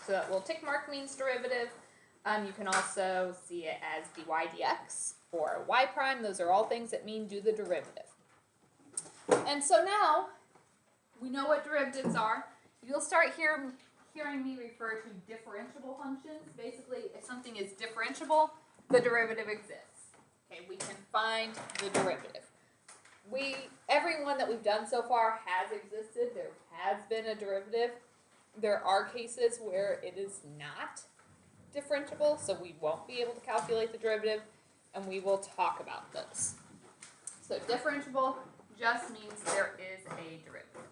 So that little tick mark means derivative. You can also see it as dy dx or y prime. Those are all things that mean do the derivative. And so now we know what derivatives are. You'll start hearing me refer to differentiable functions. Basically, if something is differentiable, the derivative exists. Okay, we can find the derivative. Every one that we've done so far has existed. There has been a derivative. There are cases where it is not differentiable, so we won't be able to calculate the derivative, and we will talk about those. So differentiable just means there is a derivative.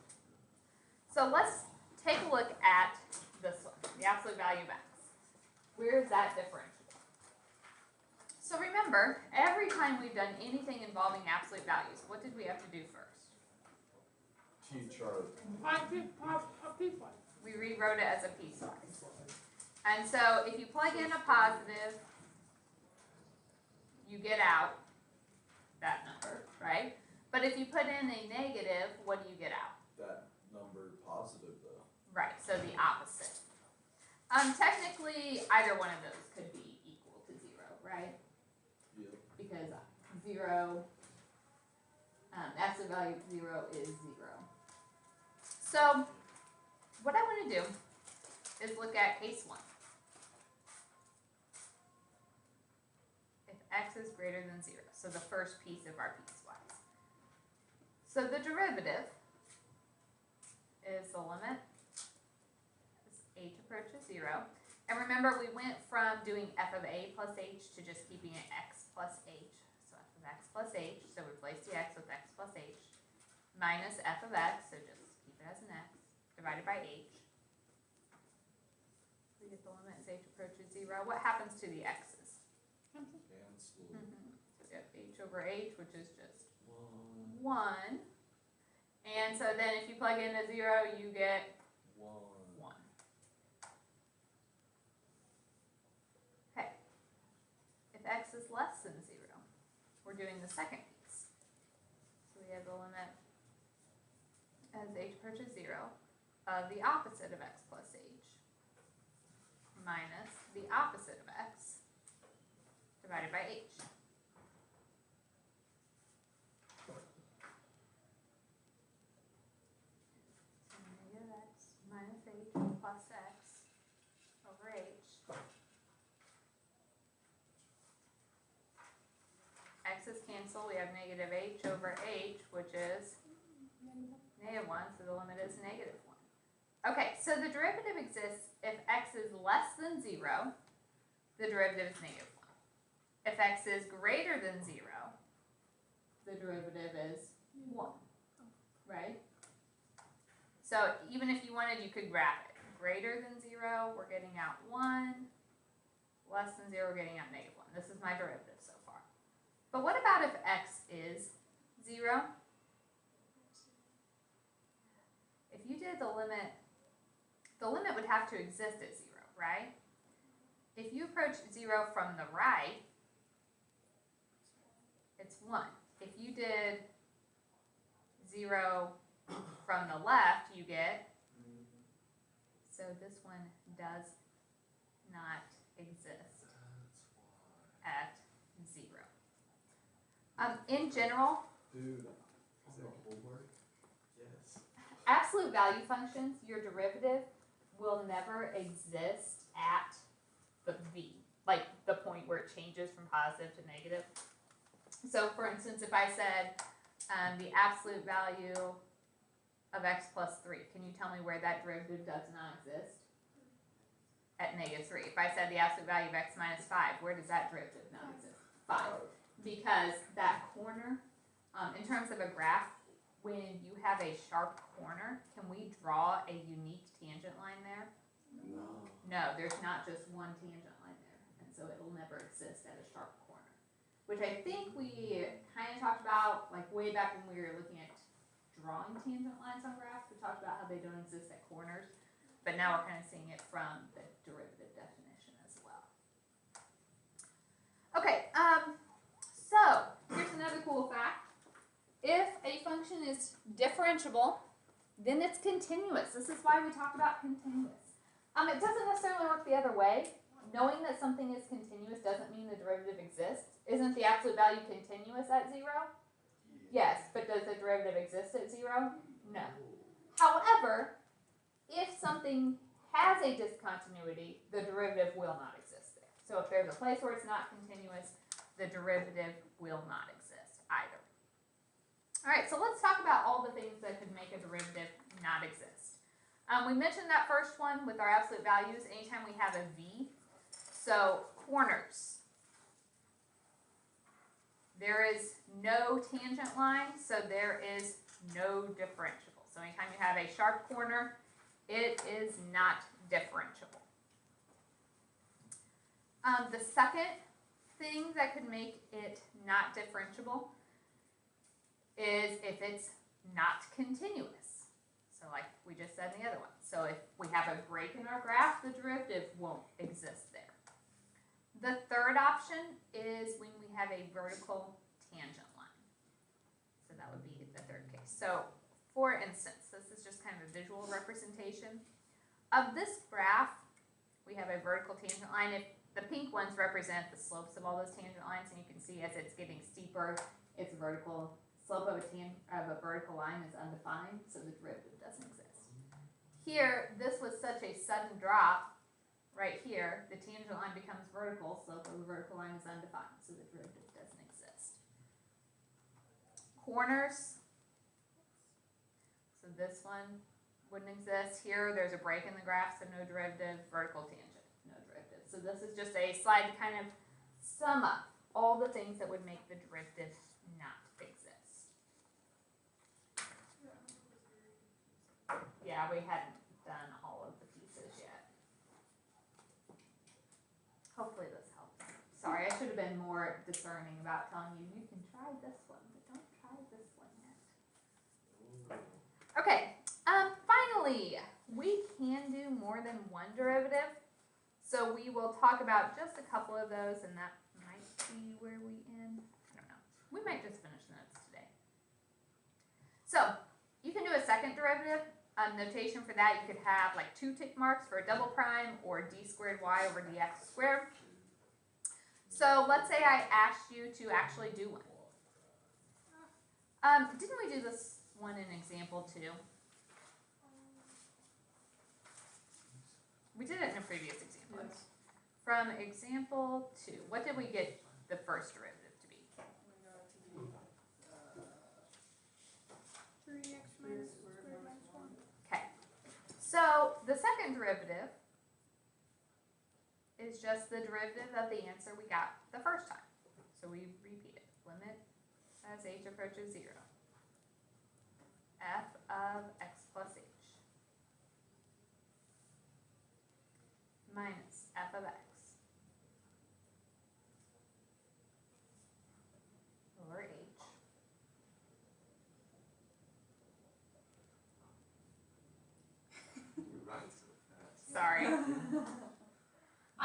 So let's take a look at this one, the absolute value of x. Where is that differentiable? So remember, every time we've done anything involving absolute values, what did we have to do first? T-chart. We rewrote it as a piecewise. And so if you plug in a positive, you get out that number, right? But if you put in a negative, what do you get out? That number positive though. Right, so the opposite. Technically, either one of those could be equal to 0, right? Yep. Because 0, absolute value of 0 is 0. So, what I want to do is look at case 1. If x is greater than 0, so the first piece of our piecewise. So the derivative is the limit as h approaches 0. And remember, we went from doing f of a plus h to just keeping it x plus h. So f of x plus h, so replace the x with x plus h, minus f of x, so just keep it as an x, divided by h. We get the limit as h approaches 0. What happens to the x's? Cancel. So we have h over h, which is just 1. 1. And so then if you plug in a 0, you get 1. 1. Okay. If x is less than 0, we're doing the second piece. So we have the limit as h approaches 0 of the opposite of x plus h minus the opposite of x divided by h. So negative x minus h plus x over h. X's cancel, we have negative h over h, which is negative 1, so the limit is negative 1. Okay, so the derivative exists if x is less than 0, the derivative is negative 1. If x is greater than 0, the derivative is 1, right? So even if you wanted, you could graph it. Greater than 0, we're getting out 1. Less than 0, we're getting out negative 1. This is my derivative so far. But what about if x is 0? If you did the limit would have to exist at 0, right? If you approach 0 from the right, it's 1. If you did 0 from the left, you get, so this one does not exist at 0. In general, Dude, is that homework? Yes. absolute value functions, your derivative will never exist at the v, like the point where it changes from positive to negative. So for instance, if I said the absolute value of x plus 3, can you tell me where that derivative does not exist? At negative 3. If I said the absolute value of x minus 5, where does that derivative not exist? 5. Because that corner, in terms of a graph, when you have a sharp corner, can we draw a unique tangent line there? No. No, there's not just one tangent line there, and so it will never exist at a sharp corner. Which I think we kind of talked about, like way back when we were looking at drawing tangent lines on graphs. We talked about how they don't exist at corners, but now we're kind of seeing it from the derivative definition as well. Okay, so here's another cool fact. If a function is differentiable, then it's continuous. This is why we talk about continuous. It doesn't necessarily work the other way. Knowing that something is continuous doesn't mean the derivative exists. Isn't the absolute value continuous at 0? Yes, but does the derivative exist at 0? No. However, if something has a discontinuity, the derivative will not exist there. So if there's a place where it's not continuous, the derivative will not exist either. All right, so let's talk about all the things that could make a derivative not exist. We mentioned that first one with our absolute values. Anytime we have a v, so corners, there is no tangent line, so there is no differentiable. So anytime you have a sharp corner, it is not differentiable. The second thing that could make it not differentiable is if it's not continuous. So like we just said in the other one. So if we have a break in our graph, the derivative won't exist there. The third option is when we have a vertical tangent line. So that would be the third case. So for instance, this is just kind of a visual representation of this graph. We have a vertical tangent line. If the pink ones represent the slopes of all those tangent lines, and you can see as it's getting steeper, its vertical slope of a vertical line is undefined, so the derivative doesn't exist. Here, this was such a sudden drop. Right here, the tangent line becomes vertical, slope of the vertical line is undefined, so the derivative doesn't exist. Corners, so this one wouldn't exist. Here, there's a break in the graph, so no derivative. Vertical tangent, no derivative. So this is just a slide to kind of sum up all the things that would make the derivative not exist. Yeah, we hadn't done all of the pieces yet. Hopefully this helps. Sorry, I should have been more discerning about telling you, you can try this one, but don't try this one yet. Okay, finally, we can do more than one derivative. So we will talk about just a couple of those, and that might be where we end. I don't know. We might just finish the notes today. So you can do a second derivative. Notation for that, you could have like 2 tick marks for a double prime, or d squared y over dx squared. So let's say I asked you to actually do one. Didn't we do this one in example 2? We did it in a previous example. Yes. From example 2, what did we get the first derivative to be? 3x minus squared minus 1. Okay. So the second derivative is just the derivative of the answer we got the first time. So we repeat it. Limit as h approaches 0. F of x plus h minus f of x over h. You run so fast. Sorry.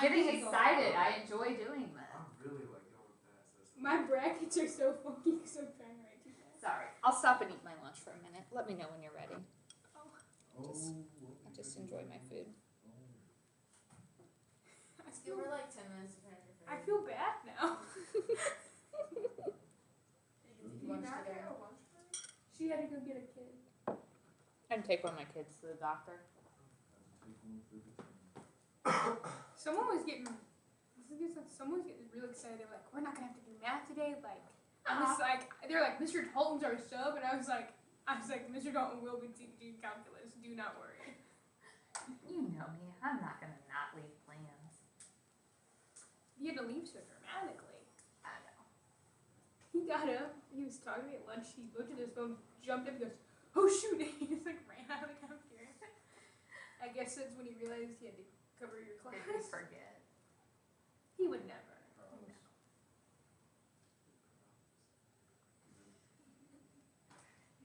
Getting excited. I enjoy doing this. I'm really like going fast. That's My brackets are so funky because I'm trying to write too fast. Sorry. I'll stop and eat my lunch for a minute. Let me know when you're ready. Oh, I just enjoy my food. I feel, like 10 minutes to finish your food. I feel bad now. Lunch today. She had to go get a kid. And take one of my kids to the doctor. Someone was getting really excited. They were like, we're not gonna have to do math today. Like, I was like, they're like, Mr. Dalton's our sub, and I was like, Mr. Dalton will be teaching calculus. Do not worry. You know me. I'm not going to not leave plans. He had to leave so dramatically. I know. He got up. He was talking to me at lunch. He looked at his phone, jumped up, and goes, "Oh shoot!" And he just like ran out of the cafeteria. I guess that's when he realized he had to cover your class. Did you forget? He would never.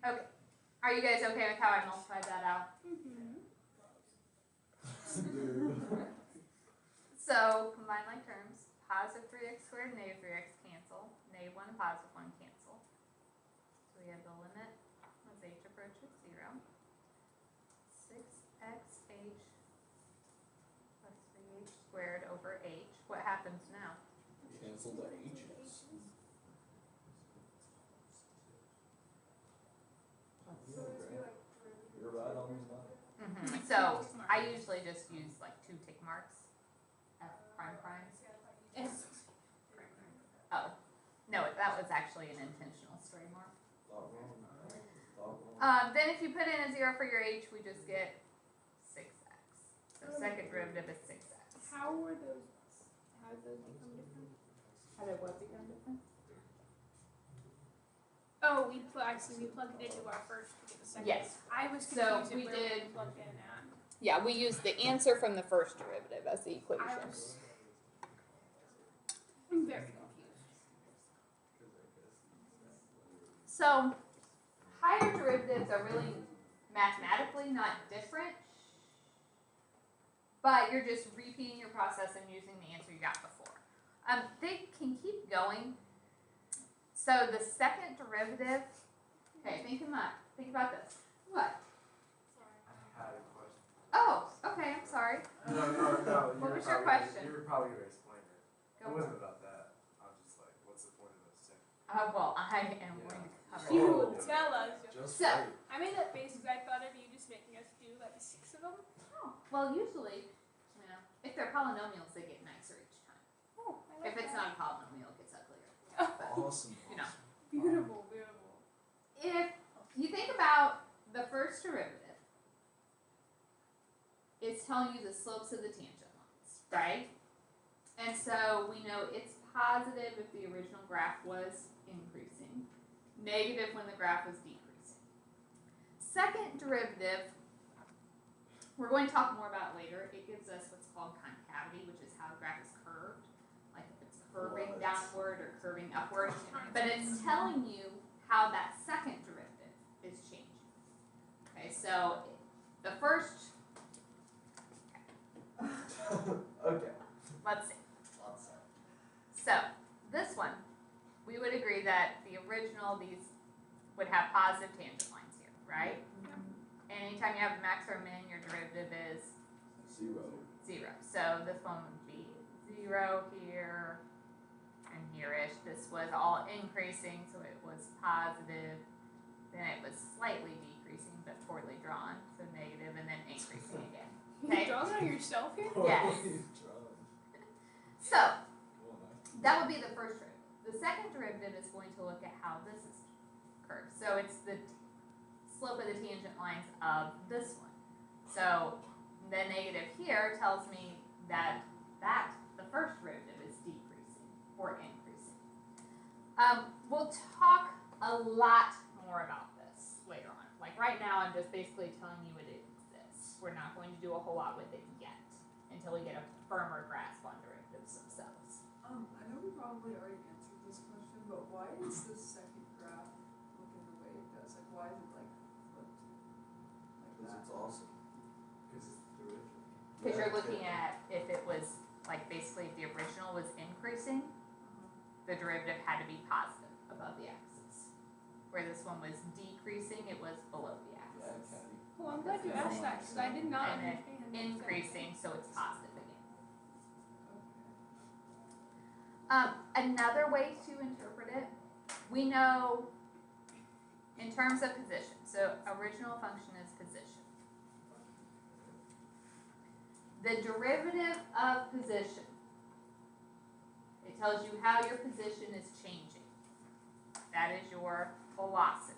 Okay. Are you guys okay with how I multiplied that out? Mm-hmm. So, combine like terms. Positive 3x squared, negative 3x cancel. Negative 1 and positive 1 cancel. So we have the limit as h approaches 0. 6xh squared over h. What happens now? Cancel the h's. So it's be like You're right on the money. Mm-hmm. So I usually just use like 2 tick marks. F prime primes. It's Oh, no, that was actually an intentional stray mark. Thought wrong. Thought wrong. Then if you put in a 0 for your h, we just get 6x. So second derivative is 6x. how did those become different? How did what become different? Oh, we plugged it into our first to get the second. Yes. I was So confused we at where did- we plugged in at. Yeah, we used the answer from the first derivative as the I equation. was I'm very confused. So higher derivatives are really mathematically not different, but you're just repeating your process and using the answer you got before. They can keep going. So the second derivative, okay, think about this. What? I had a question. Oh, okay, I'm sorry. No. What was your question? You were probably gonna explain it. Go It for it. wasn't about that. I was just like, what's the point of those second? Well, I am going to cover You it. will tell us. Just So- wait. I made that face because I thought of you just making us do like 6 of them. Oh, well, usually, if they're polynomials, they get nicer each time. Oh, I like If it's that. not a polynomial, it gets uglier. Awesome. You know. Beautiful. If you think about the first derivative, it's telling you the slopes of the tangent lines, right? And so we know it's positive if the original graph was increasing, negative when the graph was decreasing. Second derivative, we're going to talk more about later. It gives us what's called concavity, which is how the graph is curved, like if it's curving What? downward or curving upward. But it's telling you how that second derivative is changing. Okay, so the first, Okay. let's see. So this one, we would agree that the original, these would have positive tangent lines here, right? And anytime you have a max or a min, your derivative is 0. 0. So this one would be 0 here and here-ish. This was all increasing, so it was positive. Then it was slightly decreasing, but poorly drawn, so negative, and then increasing again. Okay. You drawing on yourself here? Yes. What are you drawing? So Well, nice. that would be the first derivative. The second derivative is going to look at how this is curved. So it's the slope of the tangent lines of this one. So the negative here tells me that the first derivative is decreasing or increasing. We'll talk a lot more about this later on. Like right now, I'm just basically telling you it exists. We're not going to do a whole lot with it yet until we get a firmer grasp on derivatives themselves. I know we probably already answered this question, but why is this second graph looking the way it does? Like, why is it like flipped like Because that? it's awesome. Because it's derivative. Because you're looking at if it was, like basically if the original was increasing, the derivative had to be positive above the axis. Where this one was decreasing, it was below the Yeah, axis. Caddy. Well, I'm glad you asked that because I did not And then understand. Increasing, so it's positive again. Okay. Another way to interpret it, we know in terms of position. So original function is position. The derivative of position, it tells you how your position is changing. That is your velocity.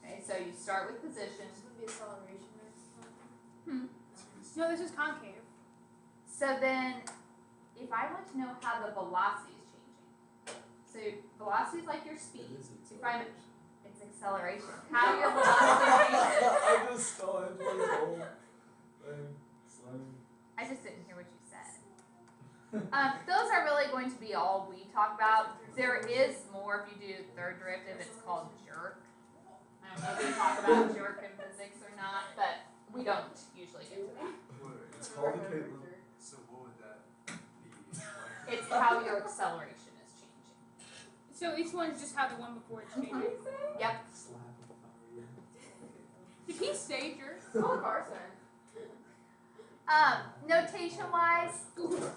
Okay, so you start with position. This would be acceleration, right? No, this is concave. So then, if I want to know how the velocity is changing, so velocity is like your It speed. is If I'm, acceleration. it's acceleration. How your velocity changes. I just saw it like whole thing. Slim. I just didn't hear what you said. Those are really going to be all we talk about. There is more if you do third derivative. It's called jerk. I don't know if we talk about jerk in physics or not, but we don't usually get to that. It's called a Caitlin. So what would that be? It's how your acceleration is changing. So each one's just how the one before it's changing. Yep. Did he say jerk? Oh, Carson. Notation wise,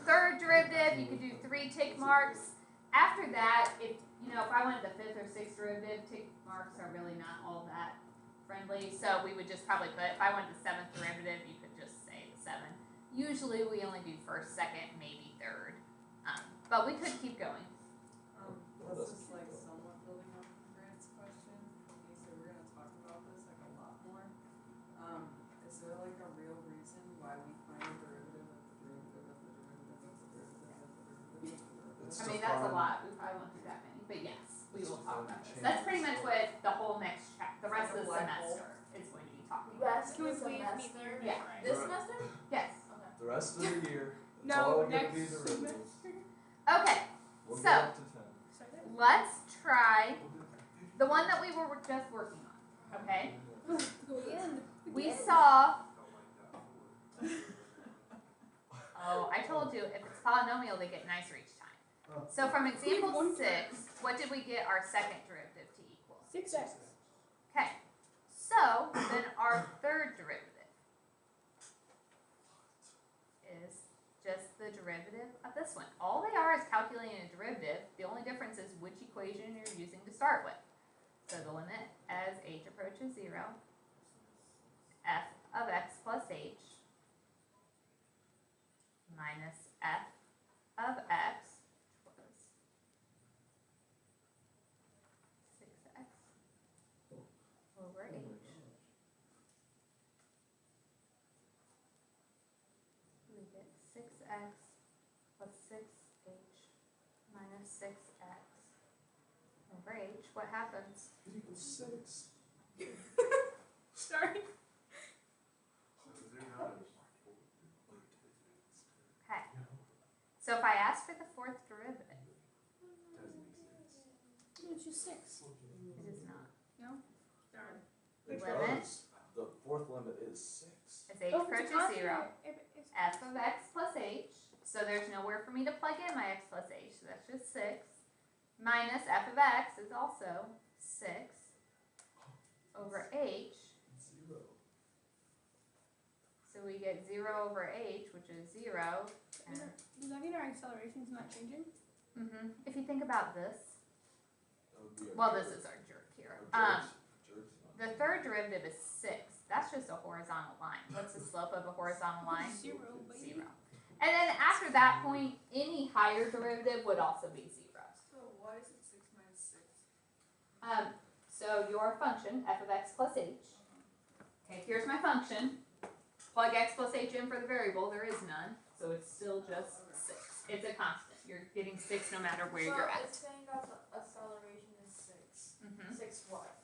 third derivative, you could do 3 tick marks. After that, if I wanted the fifth or sixth derivative, tick marks are really not all that friendly. So we would just probably put, if I wanted the seventh derivative, you could just say the 7. Usually we only do first, second, maybe third. But we could keep going. This is like somewhat building off of Grant's question. He said we're gonna talk about this like a lot more. Is there like a real reason why we find a derivative of the derivative of the derivative of the derivative of the derivative of the derivative? It's I mean, to that's a find- lot. We probably won't do that many, but yes, we It's will to talk find about the this. That's pretty much changes. what the whole next the rest of the Like a black hole. semester is going to be talking about. Rest Can we of the please meet semester? there? Yeah. This Right. semester? Yes. Okay. The rest of the year, it's No, all gonna next be derivatives. semester. Okay, We'll So- go up to 10. Sorry. let's try We'll do the one that we were just working on. Okay, Go again. we Again. saw. Don't like that word. Oh, I told you if it's polynomial, they get nicer each time. So from example One 6, what did we get our second derivative to equal? 6x. Okay, so then our third derivative is just the derivative of this one. All they are is calculating a derivative. The only difference is which equation you're using to start with. So the limit as h approaches 0, f of x plus h minus f of x was 6x over h. We get 6x plus 6h minus 6x over h. What happens? It equals 6. Sorry. So they're not as- Okay. So if I ask for the fourth derivative, Doesn't exist. It's just 6. it is not. No? Darn. Limit The fourth limit is 6. as h Oh, if it's a approaches constant, 0, if it's f of x plus h. So there's nowhere for me to plug in my x plus h, so that's just 6. Minus f of x is also 6 over h. 0. So we get 0 over h, which is 0. And Does that mean our acceleration's not changing? if you think about this, That would be our well, jerk. this is our jerk here. Our jerk's not- The third derivative is 6. That's just a horizontal line. What's the slope of a horizontal line? 0, baby. 0. And then after that point, any higher derivative would also be 0. So why is it 6 minus 6? So your function, f of x plus h. Okay, here's my function. Plug x plus h in for the variable. There is none. So it's still just 6. It's a constant. You're getting 6 no matter where So you're at. it's saying that the acceleration is 6. Mhm. 6 what?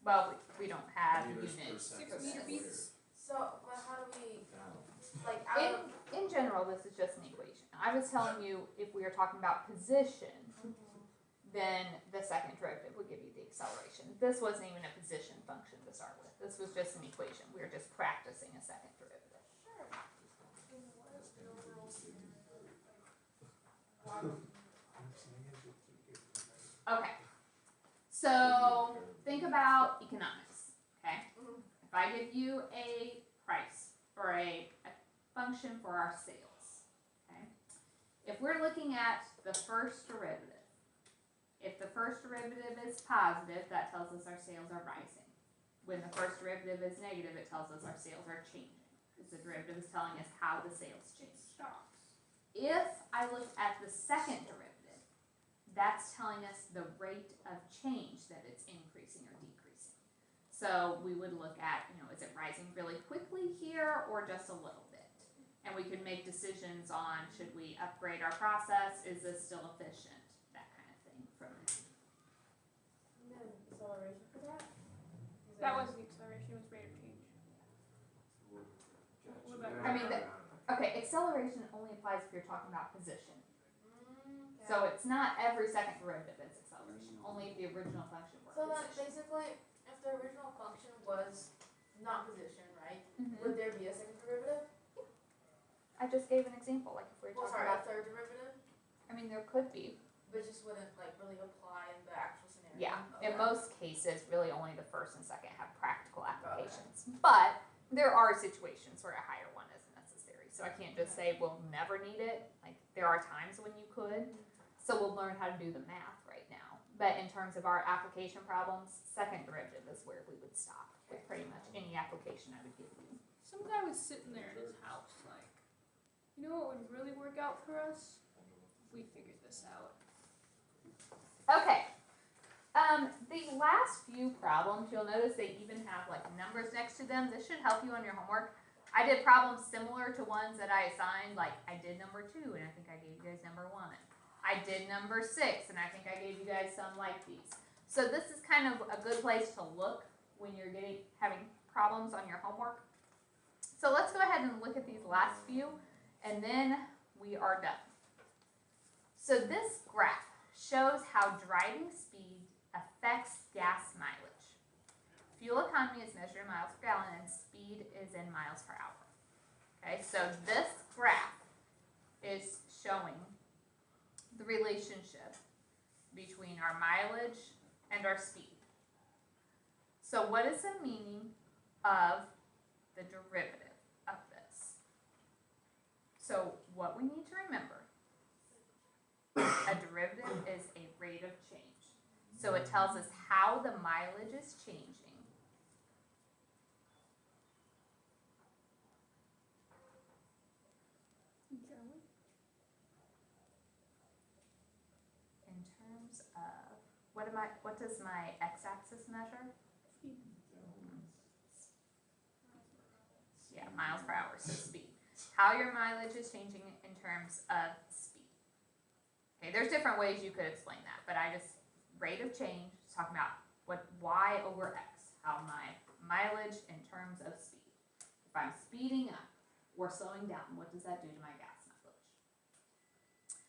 Well, we don't have Meters per units. second Six meter squared. beats. So, but how do we, Down. like, out of. In general, this is just an equation. I was telling you if we are talking about position, then the second derivative would give you the acceleration. This wasn't even a position function to start with. This was just an equation. We were just practicing a second derivative. Sure. Then what is the overall scenario? Okay. So think about economics. Okay. If I give you a price for a function for our sales, okay. If we're looking at the first derivative, if the first derivative is positive, that tells us our sales are rising. When the first derivative is negative, it tells us our sales are changing. Because the derivative is telling us how the sales change. Stops. If I look at the second derivative, that's telling us the rate of change that it's increasing or decreasing. So we would look at, is it rising really quickly here or just a little bit? And we could make decisions on, should we upgrade our process? Is this still efficient? That kind of thing from it. And then acceleration for that? That was the acceleration, was rate of change. What about- I mean, Okay, acceleration only applies if you're talking about position. Okay. So it's not every second derivative is acceleration, only if the original function were So then position. basically, if the original function was not position, right? Mhm. Would there be a second derivative? I just gave an example, like if we're Well, talking sorry, a about, third derivative, there could be. but just wouldn't like really apply in the actual scenario. Yeah, in Okay. most cases, really only the first and second have practical applications. But there are situations where a higher one is necessary So I can't just say we'll never need it. Like, there are times when you could. So we'll learn how to do the math right now. But in terms of our application problems, second derivative is where we would stop with pretty much any application I would give you. Some guy was sitting there in his house, like, you know what would really work out for us? If we figured this out. Okay. The last few problems, you'll notice they even have like numbers next to them. This should help you on your homework. I did problems similar to ones that I assigned, like I did number 2 and I think I gave you guys number 1. I did number 6 and I think I gave you guys some like these. So this is kind of a good place to look when you're having problems on your homework. So let's go ahead and look at these last few and then we are done. So this graph shows how driving speed affects gas mileage. Fuel economy is measured in miles per gallon and speed is in miles per hour. Okay, so this graph is showing the relationship between our mileage and our speed. So what is the meaning of the derivative of this? So what we need to remember, a derivative is a rate of change. So it tells us how the mileage is changing in terms of, what does my x-axis measure? Yeah, miles per hour, so speed. How your mileage is changing in terms of speed. Okay, there's different ways you could explain that, but rate of change is talking about y over x, how my mileage in terms of speed. If I'm speeding up or slowing down, what does that do to my gas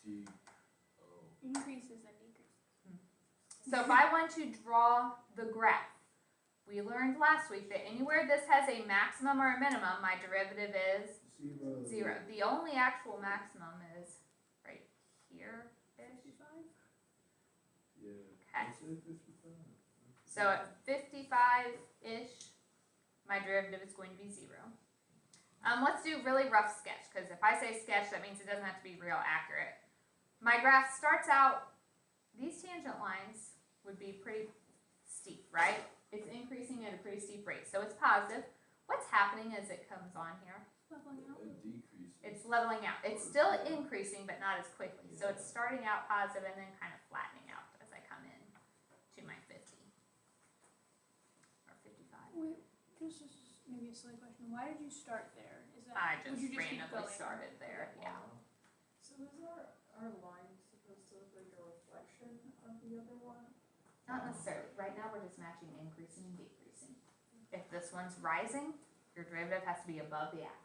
mileage? Increases and decreases. So if I want to draw the graph, we learned last week that anywhere this has a maximum or a minimum, my derivative is 0. The only actual maximum is right here-ish. Okay. So at 55-ish, my derivative is going to be 0. Let's do really rough sketch, because if I say sketch, that means it doesn't have to be real accurate. My graph starts out, these tangent lines would be pretty steep, right? It's increasing at a pretty steep rate, so it's positive. What's happening as it comes on here? Leveling out. It's leveling out. It's still increasing, but not as quickly. So it's starting out positive and then kind of flattening out as I come in to my 50 or 55. Wait, this is maybe a silly question. Why did you start there? Is that I would just you keep randomly going? started there. Yeah. So is our line supposed to look like a reflection of the other one? Not necessarily. Right now we're just matching increasing and decreasing. If this one's rising, your derivative has to be above the axis.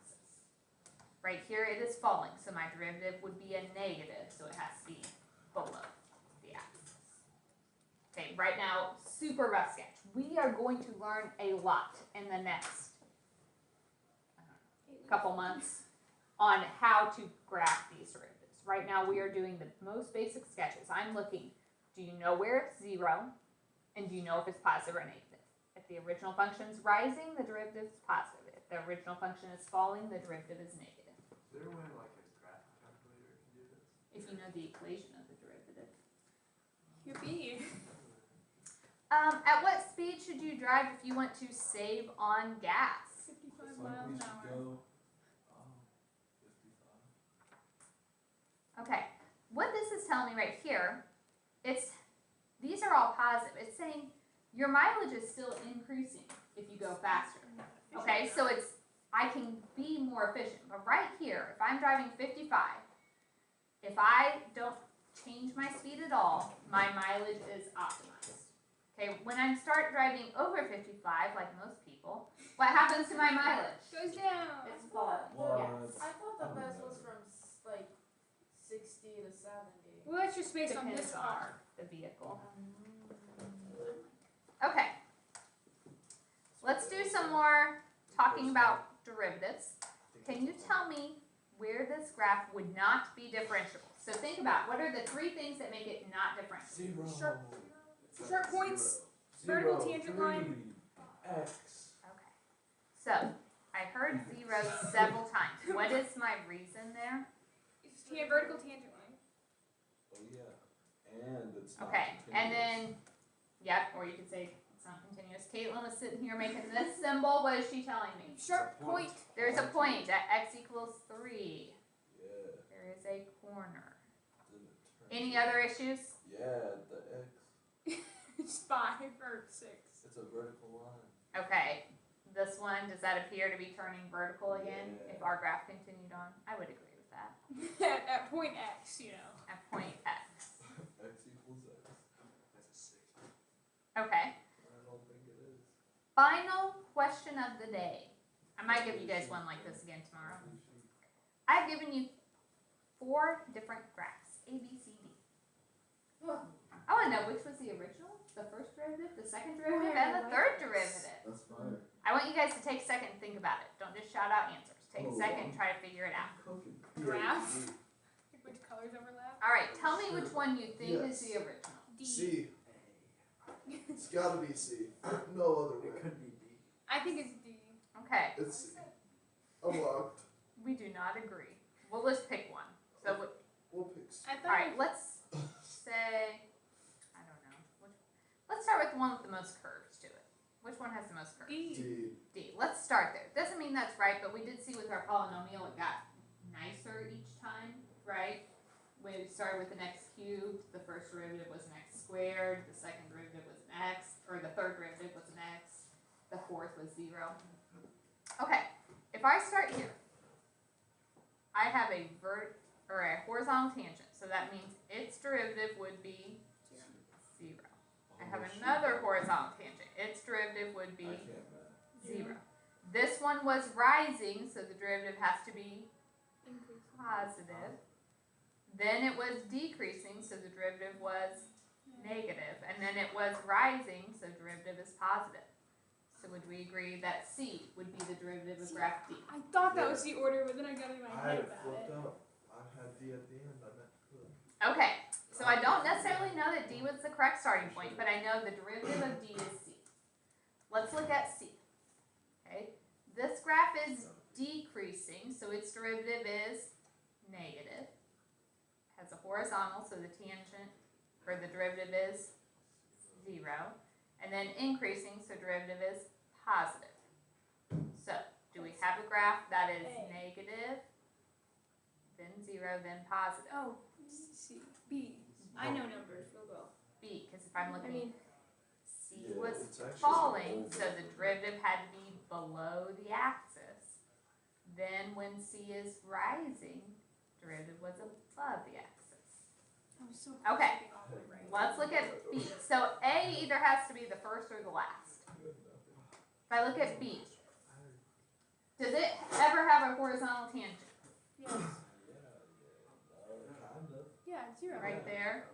Right here it is falling, so my derivative would be a negative, so it has to be below the axis. Okay, right now, super rough sketch. We are going to learn a lot in the next couple months on how to graph these derivatives. Right now we are doing the most basic sketches. I'm looking, do you know where it's 0? And do you know if it's positive or negative? If the original function is rising, the derivative is positive. If the original function is falling, the derivative is negative. Is there a way like a graph calculator can do this? If you know the equation of the derivative. Yippee. At what speed should you drive if you want to save on gas? 55 miles an hour. Okay, what this is telling me right here, these are all positive. It's saying your mileage is still increasing if you go faster. Okay, so I can be more efficient. But right here, if I'm driving 55, if I don't change my speed at all, my mileage is optimized. Okay, when I start driving over 55, like most people, what happens to my mileage? Goes down. It's falling. Yes. I thought the best was from like 60 to 70. Well, that's just based on Depends this on car. the vehicle. Okay. Let's do some more talking about derivatives. Can you tell me where this graph would not be differentiable? So think about, what are the 3 things that make it not differentiable? Sharp points, vertical tangent line. X. Okay. So, I I heard zero several times. What is my reason there? It's vertical tangent line. Oh, yeah, and it's not Okay, and continuous. then, yep, or you could say it's not continuous. Caitlin was sitting here making this symbol. What is she telling me? Sharp point. There's a point at x equals 3. Yeah, There is a corner. then it turns. Any other issues? Yeah, the X, It's 5 or 6. it's a vertical line. Okay, this one, does that appear to be turning vertical again Yeah. if our graph continued on? I would agree with that. at point X, you know. At point x. X equals X. That's a 6. Okay, I don't think it is. final question of the day. I might give you guys one like this again tomorrow. I've given you 4 different graphs, A, B, C, D. I want to know which was the original, the first derivative, the second derivative, and the third derivative. That's fire. I want you guys to take a second and think about it. Don't just shout out answers. Take a Oh, second and wow. try to figure it out. Cooking. Graph. Like which colors overlap? All right, tell me which one you think is Yes. the original. D. C. It's gotta be C. No other It way. could be D. I think it's D. Okay, It's C. I'm locked. we do not agree. Well, let's pick one. So, We'll pick C. I all thought right, let's say, I don't know. Let's start with the one with the most curves to it. Which one has the most curves? D. D. D. Let's start there. Doesn't mean that's right, but we did see with our polynomial it got nicer each time, right? When we started with an x cubed, the first derivative was an x squared, the second derivative was an x, or the third derivative was an x, the fourth was 0. Okay, if I start here, I have a horizontal tangent, so that means its derivative would be 0. I have another horizontal tangent. Its derivative would I be can't math. 0. This one was rising, so the derivative has to be Increase. positive. Then it was decreasing, so the derivative was negative. And then it was rising, so derivative is positive. So would we agree that C would be the derivative of graph D? I thought that was the order, but then I got in my I head had it about flipped it. up. I had D at the end. I meant to put. Okay, so I don't necessarily know that D was the correct starting point, but I know the derivative of D is C. Let's look at C. Okay, this graph is decreasing, so its derivative is negative. Has a horizontal, so the tangent for the derivative is 0. And then increasing, so derivative is positive. So, do we have a graph that is A. negative, then 0, then positive? Oh, C. B. I know numbers real well. B, because if I'm I looking, mean, C Yeah, was it's actually falling, over. so the derivative had to be below the axis. Then when C is rising, derivative was above the axis. I was so Okay. close to getting all the way right. Let's look at B. So A either has to be the first or the last. If I look at B, does it ever have a horizontal tangent? Yes. Kind of. Yeah, 0. Right there.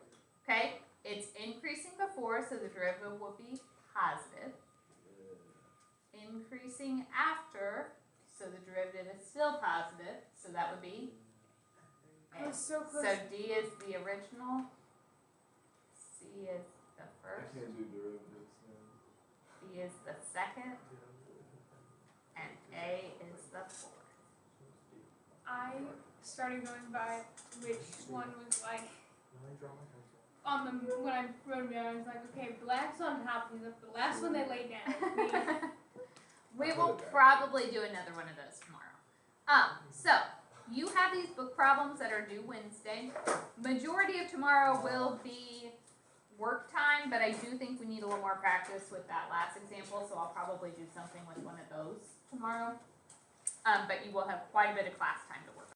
Okay, it's increasing before, so the derivative will be positive. Increasing after, so the derivative is still positive, so that would be I was so close. So D is the original, C is the I first, can't do derivatives now. B is the second, and A is the fourth. I started going by which one was like Let me draw my pencil. on the when I wrote them down. I was like, okay, black's on top. These are the last one they laid down. We will probably do another one of those tomorrow. So you have these book problems that are due Wednesday. Majority of tomorrow will be work time, but I do think we need a little more practice with that last example, so I'll probably do something with one of those tomorrow. But you will have quite a bit of class time to work